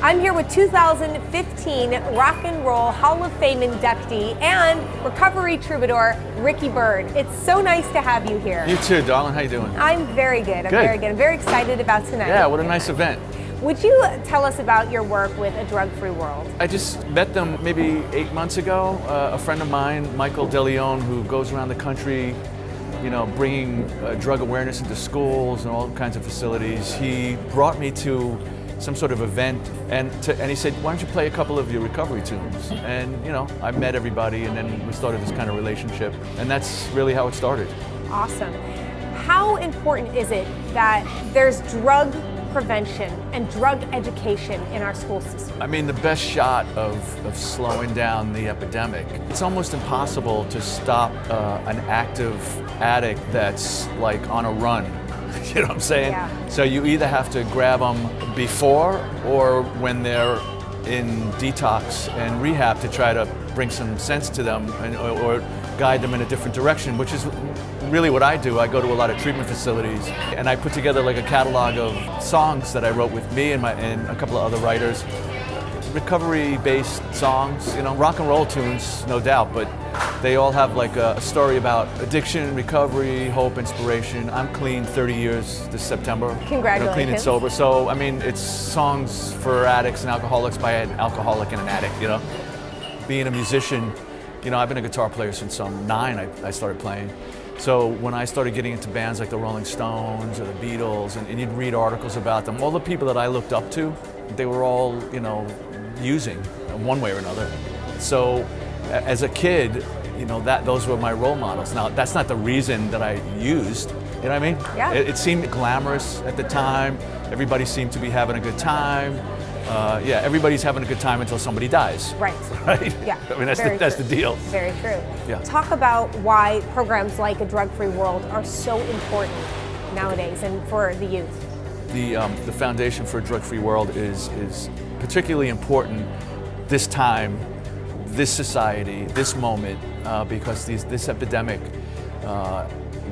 I'm here with 2015 Rock and Roll Hall of Fame inductee and recovery troubadour, Byrd. It's so nice to have you here. You too, darling. How you doing? I'm very good. Very good. I'm very excited about tonight. Yeah, what a nice event. Would you tell us about your work with A Drug Free World? I just met them maybe 8 months ago. A friend of mine, Michael DeLeon, who goes around the country, you know, bringing drug awareness into schools and all kinds of facilities. He brought me to some sort of event, and he said, why don't you play a couple of your recovery tunes? And, you know, I met everybody, and then we started this kind of relationship, and that's really how it started. Awesome. How important is it that there's drug prevention and drug education in our school system? I mean, the best shot of slowing down the epidemic, it's almost impossible to stop an active addict that's like on a run. You know what I'm saying? Yeah. So you either have to grab them before or when they're in detox and rehab to try to bring some sense to them or guide them in a different direction, which is really what I do. I go to a lot of treatment facilities and I put together like a catalog of songs that I wrote with me and a couple of other writers. Recovery-based songs, you know, rock and roll tunes, no doubt, but they all have like a story about addiction, recovery, hope, inspiration. I'm clean 30 years this September. Congratulations. You know, clean and sober. So, I mean, it's songs for addicts and alcoholics by an alcoholic and an addict, you know. Being a musician, you know, I've been a guitar player since I'm 9, I started playing. So when I started getting into bands like the Rolling Stones or the Beatles, and you'd read articles about them, all the people that I looked up to, they were all, you know, using one way or another. So as a kid, you know, those were my role models. Now, that's not the reason that I used, you know what I mean? Yeah. It seemed glamorous at the time. Everybody seemed to be having a good time. Yeah, everybody's having a good time until somebody dies. Right. Right? Yeah. I mean, that's the deal. Very true. Yeah. Talk about why programs like A Drug Free World are so important nowadays and for the youth. The foundation for A Drug Free World is particularly important this time, this society, this moment, because this epidemic,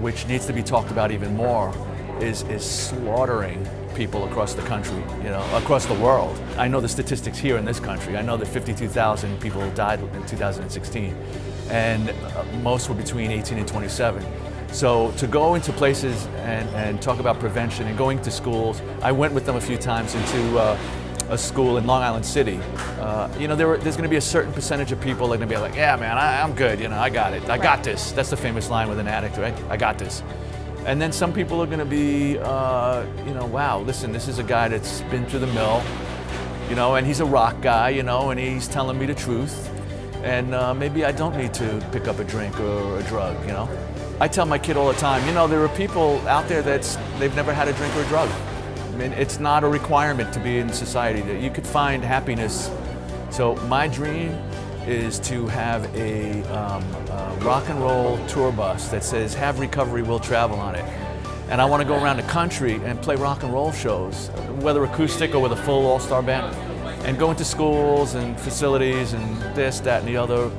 which needs to be talked about even more, is slaughtering people across the country, you know, across the world. I know the statistics here in this country. I know that 52,000 people died in 2016, and most were between 18 and 27. So to go into places and talk about prevention and going to schools, I went with them a few times into a school in Long Island City. You know, there's going to be a certain percentage of people that are going to be like, yeah, man, I'm good, you know, I got it, I got this. That's the famous line with an addict, right? I got this. And then some people are going to be, you know, wow, listen, this is a guy that's been through the mill, you know, and he's a rock guy, you know, and he's telling me the truth. And maybe I don't need to pick up a drink or a drug, you know. I tell my kid all the time, you know, there are people out there they've never had a drink or a drug. I mean, it's not a requirement to be in society. You could find happiness. So my dream is to have a rock and roll tour bus that says, have recovery, we'll travel on it. And I want to go around the country and play rock and roll shows, whether acoustic or with a full all-star band, and go into schools and facilities and this, that, and the other,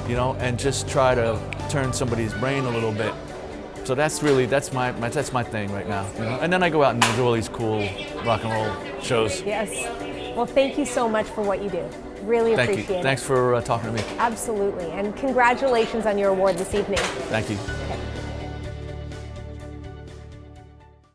you know, and just try to turn somebody's brain a little bit. So that's my thing right now, you know? And then I go out and do all these cool rock and roll shows. Yes. Well, thank you so much for what you do. Really appreciate it. Thanks for talking to me. Absolutely. And congratulations on your award this evening. Thank you.